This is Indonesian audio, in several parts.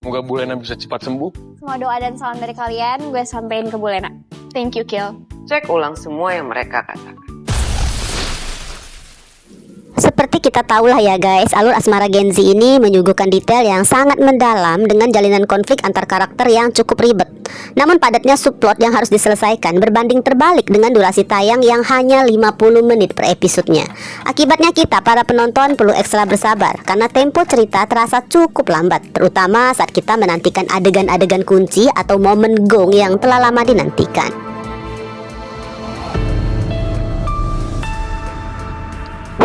Semoga Bu Lena bisa cepat sembuh. Semua doa dan salam dari kalian gue sampein ke Bu Lena. Thank you, Kil. Cek ulang semua yang mereka katakan. Seperti kita tahu lah ya guys, alur asmara Gen Z ini menyuguhkan detail yang sangat mendalam dengan jalinan konflik antar karakter yang cukup ribet. Namun padatnya subplot yang harus diselesaikan berbanding terbalik dengan durasi tayang yang hanya 50 menit per episodenya. Akibatnya kita para penonton perlu ekstra bersabar karena tempo cerita terasa cukup lambat, terutama saat kita menantikan adegan-adegan kunci atau momen gong yang telah lama dinantikan.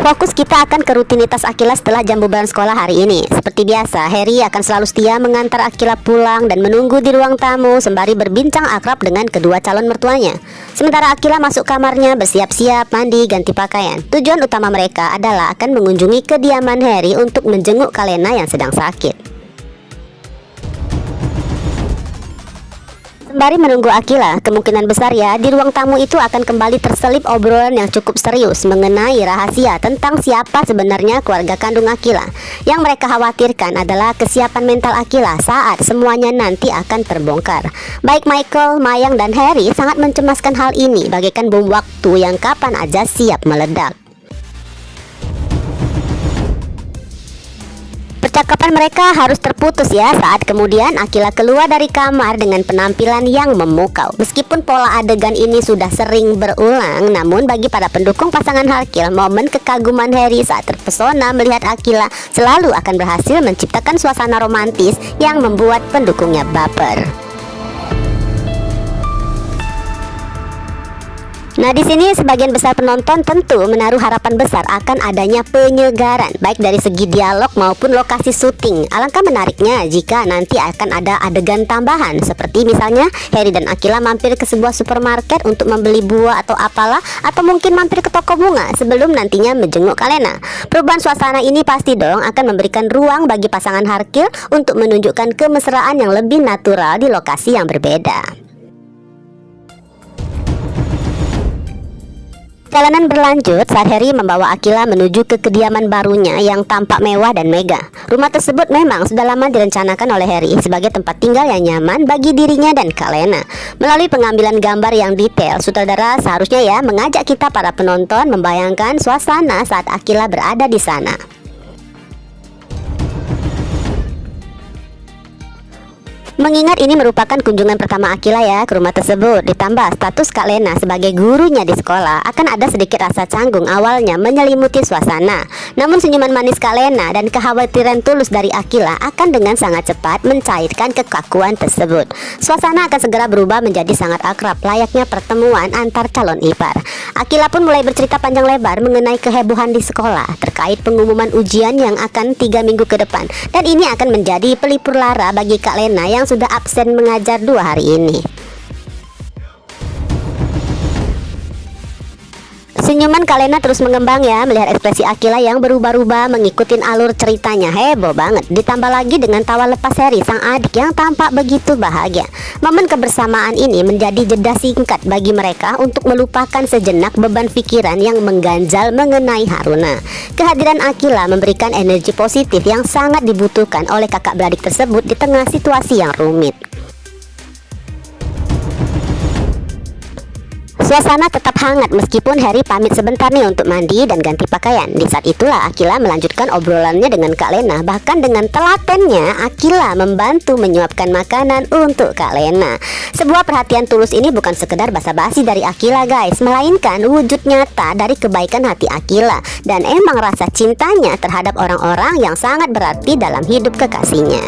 Fokus kita akan ke rutinitas Akila setelah jam bubaran sekolah hari ini. Seperti biasa, Harry akan selalu setia mengantar Akila pulang dan menunggu di ruang tamu sembari berbincang akrab dengan kedua calon mertuanya. Sementara Akila masuk kamarnya bersiap-siap, mandi, ganti pakaian. Tujuan utama mereka adalah akan mengunjungi kediaman Harry untuk menjenguk Kalena yang sedang sakit. Sembari menunggu Akila, kemungkinan besar ya di ruang tamu itu akan kembali terselip obrolan yang cukup serius mengenai rahasia tentang siapa sebenarnya keluarga kandung Akila. Yang mereka khawatirkan adalah kesiapan mental Akila saat semuanya nanti akan terbongkar. Baik Michael, Mayang, dan Harry sangat mencemaskan hal ini bagaikan bom waktu yang kapan aja siap meledak. Percakapan mereka harus terputus ya saat kemudian Akila keluar dari kamar dengan penampilan yang memukau. Meskipun pola adegan ini sudah sering berulang, namun bagi para pendukung pasangan Harkil, momen kekaguman Harry saat terpesona melihat Akila selalu akan berhasil menciptakan suasana romantis yang membuat pendukungnya baper. Nah, di sini sebagian besar penonton tentu menaruh harapan besar akan adanya penyegaran baik dari segi dialog maupun lokasi syuting. Alangkah menariknya jika nanti akan ada adegan tambahan seperti misalnya Harry dan Akila mampir ke sebuah supermarket untuk membeli buah atau apalah, atau mungkin mampir ke toko bunga sebelum nantinya menjenguk Kalena. Perubahan suasana ini pasti dong akan memberikan ruang bagi pasangan Harkil untuk menunjukkan kemesraan yang lebih natural di lokasi yang berbeda. Perjalanan berlanjut saat Harry membawa Akila menuju ke kediaman barunya yang tampak mewah dan megah. Rumah tersebut memang sudah lama direncanakan oleh Harry sebagai tempat tinggal yang nyaman bagi dirinya dan Kalena. Melalui pengambilan gambar yang detail, sutradara seharusnya ya mengajak kita para penonton membayangkan suasana saat Akila berada di sana. Mengingat ini merupakan kunjungan pertama Akila ya ke rumah tersebut, ditambah status Kak Lena sebagai gurunya di sekolah, akan ada sedikit rasa canggung awalnya menyelimuti suasana. Namun senyuman manis Kak Lena dan kekhawatiran tulus dari Akila akan dengan sangat cepat mencairkan kekakuan tersebut. Suasana akan segera berubah menjadi sangat akrab, layaknya pertemuan antar calon ipar. Akila pun mulai bercerita panjang lebar mengenai kehebohan di sekolah terkait pengumuman ujian yang akan 3 minggu ke depan, dan ini akan menjadi pelipur lara bagi Kak Lena yang sudah absen mengajar 2 hari ini. Senyuman Kalena terus mengembang ya melihat ekspresi Akila yang berubah-ubah mengikuti alur ceritanya. Heboh banget. Ditambah lagi dengan tawa lepas Harry sang adik yang tampak begitu bahagia. Momen kebersamaan ini menjadi jeda singkat bagi mereka untuk melupakan sejenak beban pikiran yang mengganjal mengenai Haruna. Kehadiran Akila memberikan energi positif yang sangat dibutuhkan oleh kakak beradik tersebut di tengah situasi yang rumit. Suasana tetap hangat meskipun Harry pamit sebentar nih untuk mandi dan ganti pakaian. Di saat itulah Akila melanjutkan obrolannya dengan Kak Lena. Bahkan dengan telatennya Akila membantu menyuapkan makanan untuk Kak Lena. Sebuah perhatian tulus ini bukan sekedar basa-basi dari Akila guys, melainkan wujud nyata dari kebaikan hati Akila dan emang rasa cintanya terhadap orang-orang yang sangat berarti dalam hidup kekasihnya.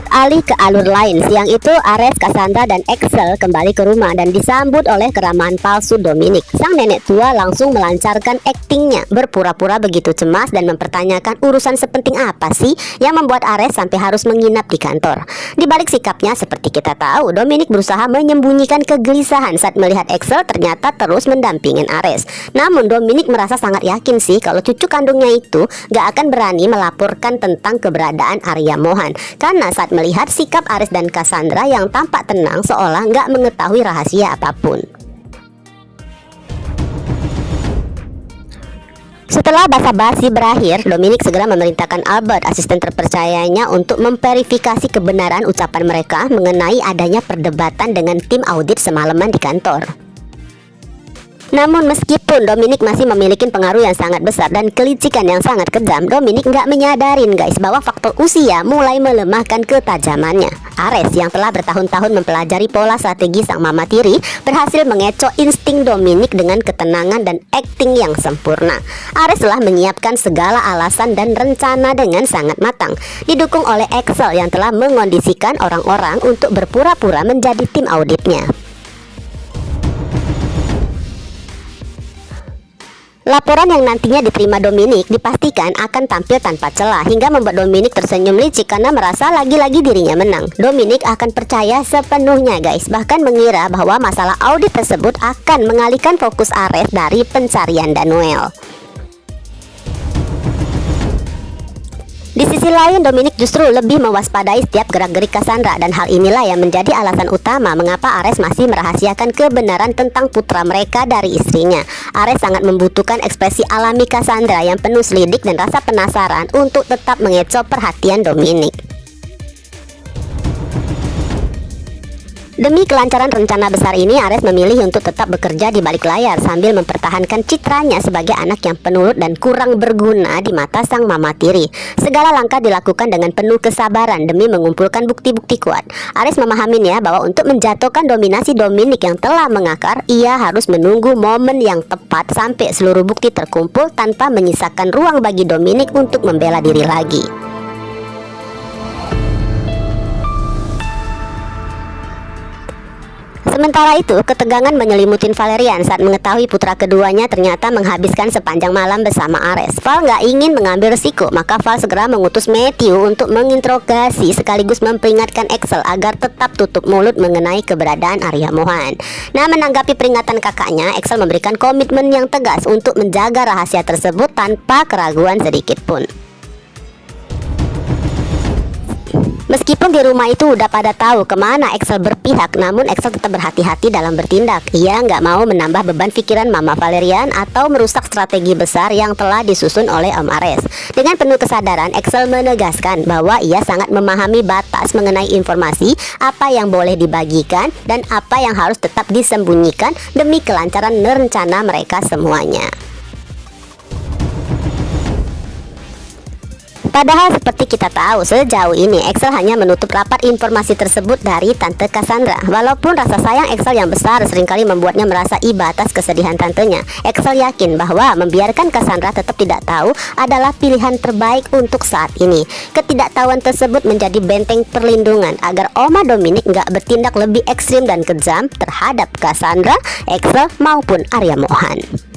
Alih ke alur lain, siang itu Ares, Cassandra, dan Axel kembali ke rumah dan disambut oleh keramaan palsu Dominic. Sang nenek tua langsung melancarkan aktingnya, berpura-pura begitu cemas dan mempertanyakan urusan sepenting apa sih yang membuat Ares sampai harus menginap di kantor. Di balik sikapnya seperti kita tahu, Dominic berusaha menyembunyikan kegelisahan saat melihat Axel ternyata terus mendampingin Ares. Namun Dominic merasa sangat yakin sih kalau cucu kandungnya itu gak akan berani melaporkan tentang keberadaan Arya Mohan, karena saat melihat sikap Ares dan Cassandra yang tampak tenang seolah nggak mengetahui rahasia apapun. Setelah basa-basi berakhir, Dominic segera memerintahkan Albert, asisten terpercayanya, untuk memverifikasi kebenaran ucapan mereka mengenai adanya perdebatan dengan tim audit semalaman di kantor. Namun meskipun Dominic masih memiliki pengaruh yang sangat besar dan kelicikan yang sangat kejam, Dominic nggak menyadarin guys bahwa faktor usia mulai melemahkan ketajamannya. Ares yang telah bertahun-tahun mempelajari pola strategi sang mama tiri berhasil mengecoh insting Dominic dengan ketenangan dan akting yang sempurna. Ares telah menyiapkan segala alasan dan rencana dengan sangat matang, didukung oleh Axel yang telah mengondisikan orang-orang untuk berpura-pura menjadi tim auditnya. Laporan yang nantinya diterima Dominic dipastikan akan tampil tanpa celah hingga membuat Dominic tersenyum licik karena merasa lagi-lagi dirinya menang. Dominic akan percaya sepenuhnya guys, bahkan mengira bahwa masalah audit tersebut akan mengalihkan fokus Ares dari pencarian Daniel. Di sisi lain, Dominic justru lebih mewaspadai setiap gerak-gerik Cassandra, dan hal inilah yang menjadi alasan utama mengapa Ares masih merahasiakan kebenaran tentang putra mereka dari istrinya. Ares sangat membutuhkan ekspresi alami Cassandra yang penuh selidik dan rasa penasaran untuk tetap mengecoh perhatian Dominic. Demi kelancaran rencana besar ini, Ares memilih untuk tetap bekerja di balik layar sambil mempertahankan citranya sebagai anak yang penurut dan kurang berguna di mata sang mama tiri. Segala langkah dilakukan dengan penuh kesabaran demi mengumpulkan bukti-bukti kuat. Ares memahaminya bahwa untuk menjatuhkan dominasi Dominic yang telah mengakar, ia harus menunggu momen yang tepat sampai seluruh bukti terkumpul tanpa menyisakan ruang bagi Dominic untuk membela diri lagi. Sementara itu, ketegangan menyelimutin Valerian saat mengetahui putra keduanya ternyata menghabiskan sepanjang malam bersama Ares. Val nggak ingin mengambil resiko, maka Val segera mengutus Matthew untuk menginterogasi sekaligus memperingatkan Axel agar tetap tutup mulut mengenai keberadaan Arya Mohan. Nah, menanggapi peringatan kakaknya, Axel memberikan komitmen yang tegas untuk menjaga rahasia tersebut tanpa keraguan sedikit pun. Meskipun di rumah itu udah pada tahu kemana Axel berpihak, namun Axel tetap berhati-hati dalam bertindak. Ia nggak mau menambah beban pikiran Mama Valerian atau merusak strategi besar yang telah disusun oleh Om Ares. Dengan penuh kesadaran, Axel menegaskan bahwa ia sangat memahami batas mengenai informasi, apa yang boleh dibagikan dan apa yang harus tetap disembunyikan demi kelancaran rencana mereka semuanya. Padahal seperti kita tahu, sejauh ini Axel hanya menutup rapat informasi tersebut dari Tante Cassandra. Walaupun rasa sayang Axel yang besar seringkali membuatnya merasa iba atas kesedihan tantenya, Axel yakin bahwa membiarkan Cassandra tetap tidak tahu adalah pilihan terbaik untuk saat ini. Ketidaktahuan tersebut menjadi benteng perlindungan agar Oma Dominic nggak bertindak lebih ekstrim dan kejam terhadap Cassandra, Axel maupun Arya Mohan.